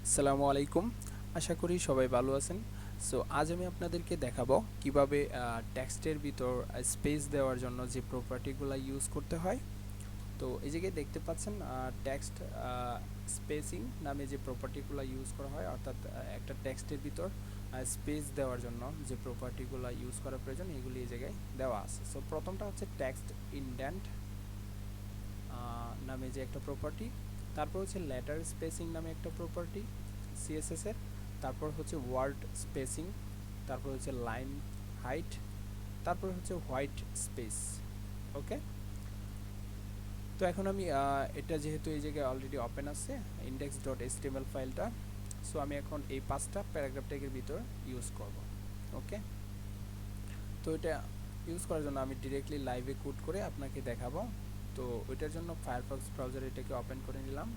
আসসালামু আলাইকুম। আশা করি সবাই ভালো আছেন। সো আজ আমি আপনাদেরকে দেখাবো কিভাবে টেক্সটের ভিতর স্পেস দেওয়ার জন্য যে প্রপার্টিগুলো ইউজ করতে হয়। তো এই জায়গায় দেখতে পাচ্ছেন টেক্সট স্পেসিং নামে যে প্রপার্টিগুলো ইউজ করা হয়, অর্থাৎ একটা টেক্সটের ভিতর স্পেস দেওয়ার জন্য যে প্রপার্টিগুলো ইউজ করা প্রয়োজন এগুলি এই জায়গায় দেওয়া আছে। সো প্রথমটা হচ্ছে টেক্সট ইনডেন্ট নামে যে একটা প্রপার্টি, তারপর হচ্ছে লেটার স্পেসিং নামে একটা প্রপার্টি CSS এর, তারপর হচ্ছে ওয়ার্ড স্পেসিং, তারপর হচ্ছে লাইন হাইট, তারপর হচ্ছে হোয়াইট স্পেস। ওকে, তো এখন আমি এটা যেহেতু এই জায়গায় অলরেডি ওপেন আছে index.html ফাইলটা, সো আমি এখন এই পাঁচটা প্যারাগ্রাফ ট্যাগের ভিতর ইউজ করব। ওকে, তো এটা ইউজ করার জন্য আমি ডিরেক্টলি লাইভে কোড করে আপনাকে দেখাবো। তো ওইটার জন্য ফায়ারফক্স ব্রাউজার এটাকে ওপেন করে নিলাম।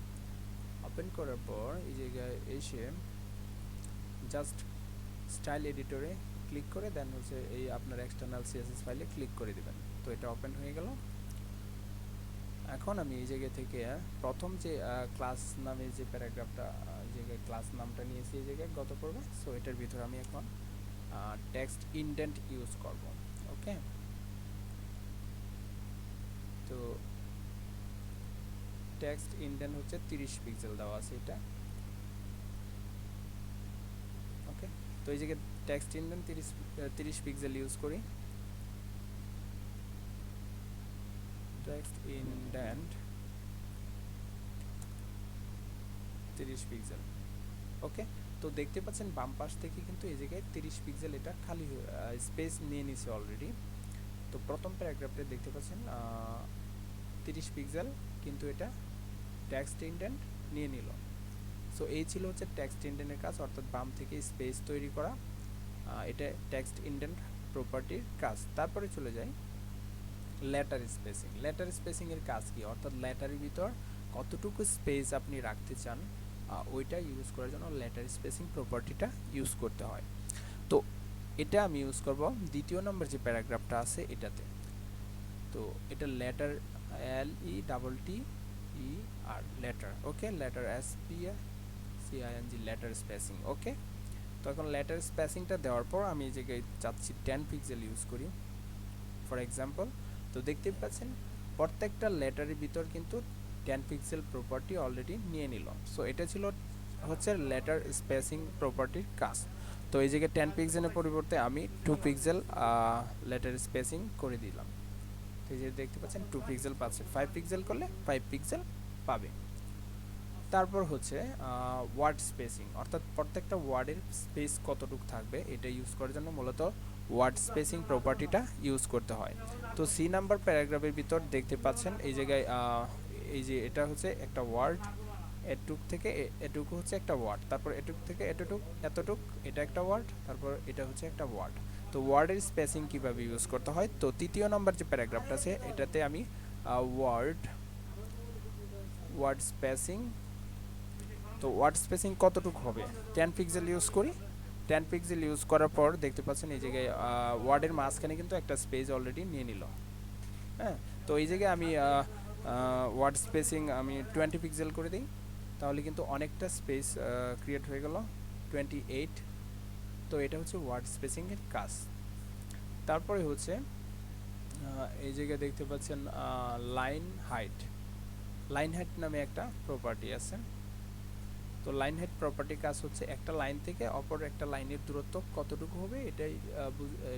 ওপেন করার পর এই জায়গায় এসে জাস্ট স্টাইল এডিটরে ক্লিক করে দেন হচ্ছে এই আপনার এক্সটার্নাল CSS ফাইলে ক্লিক করে দিবেন। তো এটা ওপেন হয়ে গেল। এখন আমি এই জায়গা থেকে প্রথম যে ক্লাস নামে যে প্যারাগ্রাফটা, এই জায়গায় ক্লাস নামটা নিয়েছি এই জায়গায় গত পর্বে, সো এটার ভিতরে আমি এখন টেক্সট ইনডেন্ট ইউজ করব। ওকে, তো টেক্সট ইনডেন্ট হচ্ছে 30 পিক্সেল দেওয়া আছে এটা। ওকে, তো এই জায়গায় টেক্সট ইনডেন্ট 30 পিক্সেল ইউজ করি। Text indent 30 pixel. ওকে, তো দেখতে পাচ্ছেন বাম পাশ থেকে কিন্তু এই জায়গায় 30 পিক্সেল এটা খালি স্পেস নিয়ে নিছে অলরেডি। তো প্রথম প্যারাগ্রাফে দেখতে পাচ্ছেন 30 পিক্সেল কিন্তু এটা টেক্সট ইনডেন্ট নিয়ে নিল। সো এই ছিল হচ্ছে টেক্সট ইনডেন্টের কাজ, অর্থাৎ বাম থেকে স্পেস তৈরি করা। এটা টেক্সট ইনডেন্ট প্রপার্টির কাজ। তারপরে চলে যাই লেটার স্পেসিং। লেটার স্পেসিং এর কাজ কি, অর্থাৎ লেটারের ভিতর কতটুকু স্পেস আপনি রাখতে চান ওইটা ইউজ করার জন্য লেটার স্পেসিং প্রপার্টিটা ইউজ করতে হয়। তো এটা আমি ইউজ করব দ্বিতীয় নম্বর যে প্যারাগ্রাফটা আছে এটাতে। তো এটা লেটার LETTER লেটার। ওকে, লেটার SPACING লেটার স্পেসিং। ওকে, তো এখন লেটার স্পেসিংটা দেওয়ার পর আমি এই জায়গায় চাচ্ছি 10 পিক্সেল ইউজ করি ফর এক্সাম্পল। তো দেখতে পাচ্ছেন প্রত্যেকটা লেটারের ভিতর কিন্তু 10 পিক্সেল প্রপার্টি অলরেডি নিয়ে নিল। সো এটা ছিল হচ্ছে লেটার স্পেসিং প্রপার্টির কাজ। তো এই জায়গায় 10 পিক্সেলের পরিবর্তে আমি 2 পিক্সেল লেটার স্পেসিং করে দিলাম। তো এই যে দেখতে পাচ্ছেন 2 পিক্সেল পাচ্ছে, 5 পিক্সেল করলে 5 পিক্সেল পাবে। তারপর হচ্ছে ওয়ার্ড স্পেসিং, অর্থাৎ প্রত্যেকটা ওয়ার্ডের স্পেস কতটুকু থাকবে এটা ইউজ করার জন্য মূলত ওয়ার্ড স্পেসিং প্রপার্টিটা ইউজ করতে হয়। তো সি নাম্বার প্যারাগ্রাফের ভিতর দেখতে পাচ্ছেন এই জায়গায় এই যে এটা হচ্ছে একটা ওয়ার্ড, এটুক থেকে এটুকু হচ্ছে একটা ওয়ার্ড, তারপর এটুক থেকে এতটুক এটা একটা ওয়ার্ড, তারপর এটা হচ্ছে একটা ওয়ার্ড। তো ওয়ার্ডের স্পেসিং কিভাবে ইউজ করতে হয়, তো তৃতীয় নম্বর যে প্যারাগ্রাফটা আছে এটাতে আমি ওয়ার্ড ওয়ার্ড স্পেসিং, তো ওয়ার্ড স্পেসিং কতটুকু হবে 10 পিক্সেল ইউজ করি। 10 পিক্সেল ইউজ করার পর দেখতে পাচ্ছেন এই জায়গায় ওয়ার্ডের মাঝখানে কিন্তু একটা স্পেস অলরেডি নিয়ে নিল। হ্যাঁ, তো এই জায়গায় আমি ওয়ার্ড স্পেসিং আমি 20 পিক্সেল করে দিই, তাহলে কিন্তু অনেকটা স্পেস ক্রিয়েট হয়ে গেল 28। তো এটা হচ্ছে ওয়ার্ড স্পেসিংয়ের কাজ। তারপরে হচ্ছে এই জায়গায় দেখতে পাচ্ছেন লাইন হাইট। লাইন হাইট নামে একটা প্রপার্টি আছে। তো লাইন হাইট প্রপার্টির কাজ হচ্ছে একটা লাইন থেকে অপর একটা লাইনের দূরত্ব কতটুকু হবে এটাই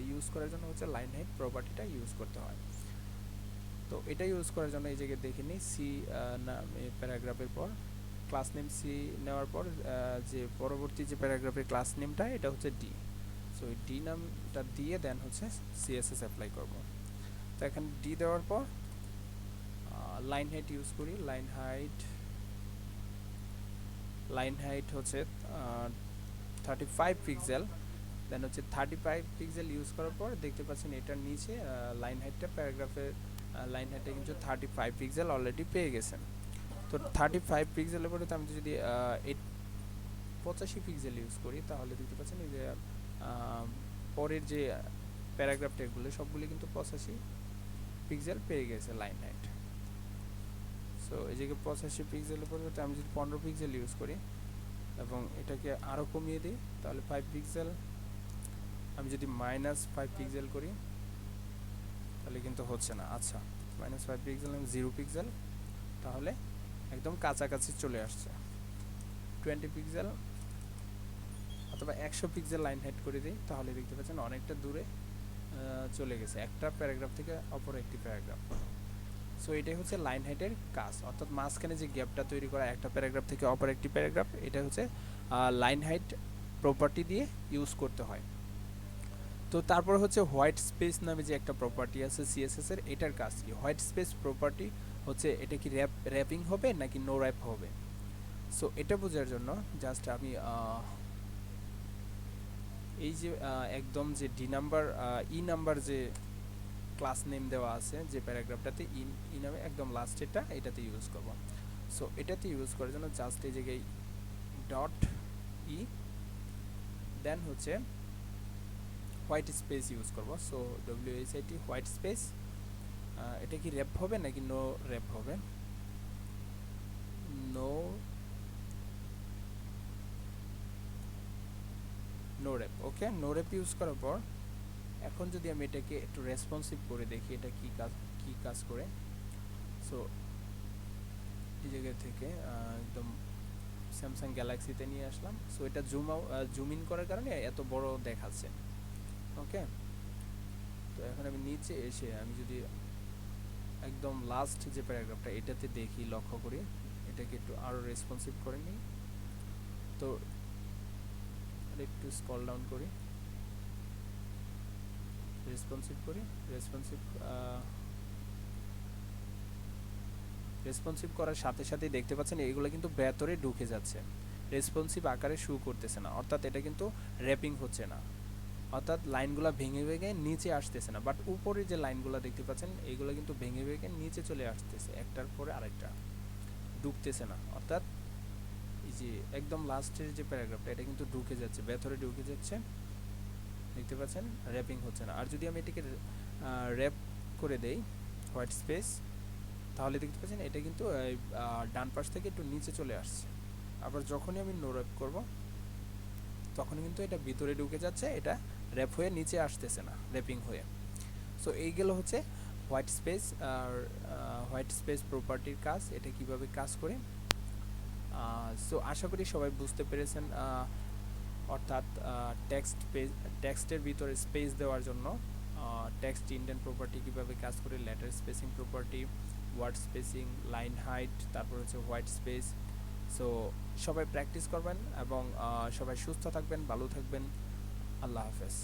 ইউজ করার জন্য হচ্ছে লাইন হাইট প্রপার্টিটা ইউজ করতে হয়। তো এটা ইউজ করার জন্য এই জায়গায় দেখে নিই সি নামে প্যারাগ্রাফের পর ক্লাস নেম সি নেওয়ার পর যে পরবর্তী যে প্যারাগ্রাফের ক্লাস নেমটা এটা হচ্ছে ডি। সো এই ডি নামটা দিয়ে দেন হচ্ছে CSS অ্যাপ্লাই করব। তো এখানে ডি দেওয়ার পর লাইন হাইট ইউজ করি। লাইন হাইট হচ্ছে 35 পিক্সেল। দেন হচ্ছে 35 পিক্সেল ইউজ করার পর দেখতে পাচ্ছেন এটার নিচে লাইন হাইটটা প্যারাগ্রাফের লাইন হাইটটা কিন্তু 35 পিক্সেল অলরেডি পেয়ে গেছেন। তো 35 পিক্সেলের পরে আমি যদি 85 পিক্সেল ইউজ করি তাহলে দেখতে পাচ্ছেন এই যে পরের যে প্যারাগ্রাফ ট্যাগগুলো সবগুলি কিন্তু 85 পিক্সেল পেয়ে গেছে লাইন হাইট। সো এই যে 85 পিক্সেলের পরিবর্তে আমি যদি 15 পিক্সেল ইউজ করি এবং এটাকে আরও কমিয়ে দিই তাহলে 5 পিক্সেল। আমি যদি -5 পিক্সেল করি তাহলে কিন্তু হচ্ছে না। আচ্ছা, -5 পিক্সেল আমি 0 পিক্সেল, তাহলে একদম কাছাকাছি চলে আসছে। 20 পিক্সেল অথবা 100 পিক্সেল লাইন হাইট করে দিই, তাহলে দেখতে পাচ্ছেন অনেকটা দূরে চলে গেছে একটা প্যারাগ্রাফ থেকে অপর একটি প্যারাগ্রাফ। সো এটাই হচ্ছে লাইন হাইটের কাজ, অর্থাৎ মাঝখানে যে গ্যাপটা তৈরি করা একটা প্যারাগ্রাফ থেকে অপর একটি প্যারাগ্রাফ, এটা হচ্ছে লাইন হাইট প্রপার্টি দিয়ে ইউজ করতে হয়। তো তারপর হচ্ছে হোয়াইট স্পেস নামে যে একটা প্রপার্টি আছে সিএসএস এর, এটার কাজ কি? হোয়াইট স্পেস প্রপার্টি হচ্ছে এটা কি র্যাপিং হবে নাকি নো র্যাপ হবে। সো এটা বোঝার জন্য জাস্ট আমি এই যে একদম যে ডি নাম্বার নাম্বার যে ক্লাস নেম দেওয়া আছে যে প্যারাগ্রাফটাতে ই নামে একদম লাস্টেরটা এটাতে ইউজ করব। সো এটাতে ইউজ করার জন্য জাস্ট এই জায়গায় ডট ই, দেন হচ্ছে হোয়াইট স্পেস ইউজ করব। So WHIT white space. এটা কি র্যাপ হবে নাকি নো র্যাপ হবে? No no wrap. Okay, no wrap use করার পর এখন যদি আমি এটাকে একটু রেসপন্সিভ করে দেখি এটা কি কাজ করে। সো এই জায়গা থেকে একদম স্যামসাং গ্যালাক্সিতে নিয়ে আসলাম। সো এটা জুম ইন করার কারণে এত বড় দেখাচ্ছে। ওকে, তো এখন আমি নিচে এসে আমি যদি একদম লাস্ট যে প্যারাগ্রাফটা এটাতে দেখি, লক্ষ্য করি, এটাকে একটু আরও রেসপন্সিভ করে নিই। তো একটু স্ক্রল ডাউন করি, রেসপন্সিভ করার সাথে সাথেই দেখতে পাচ্ছেন এগুলো কিন্তু ভেতরে ঢুকে যাচ্ছে, রেসপন্সিভ আকারে শো করতেছে না, অর্থাৎ এটা কিন্তু র্যাপিং হচ্ছে না, অর্থাৎ লাইনগুলো ভেঙে ভেঙে নিচে আসতেছে না। বাট উপরে যে লাইনগুলো দেখতে পাচ্ছেন এইগুলো কিন্তু ভেঙে ভেঙে নিচে চলে আসতেছে, একটার পরে আরেকটা, ঢুকতেছে না। অর্থাৎ এই যে একদম লাস্টের যে প্যারাগ্রাফটা এটা কিন্তু ঢুকে যাচ্ছে, ভেতরে ঢুকে যাচ্ছে, দেখতে পাচ্ছেন, র্যাপিং হচ্ছে না। আর যদি আমি এটাকে র্যাপ করে দেই হোয়াইট স্পেস, তাহলে দেখতে পাচ্ছেন এটা কিন্তু ডান পাশ থেকে একটু নিচে চলে আসছে। আবার যখনই আমি নো র্যাপ করব তখনই কিন্তু এটা ভিতরে ঢুকে যাচ্ছে, এটা র্যাপ হয়ে নিচে আসতেছে না, র্যাপিং হয়ে। সো এইগুলো হচ্ছে হোয়াইট স্পেস প্রপার্টির কাজ, এটা কিভাবে কাজ করে। সো আশা করি সবাই বুঝতে পেরেছেন। অর্থাৎ টেক্সটের ভিতরে স্পেস দেওয়ার জন্য টেক্সট ইন্ডেন্ট প্রপার্টি কীভাবে কাজ করে, letter spacing property, word spacing, line height, তারপর হচ্ছে হোয়াইট স্পেস। সো সবাই প্র্যাকটিস করবেন এবং সবাই সুস্থ থাকবেন, ভালো থাকবেন। আল্লাহ হাফেজ।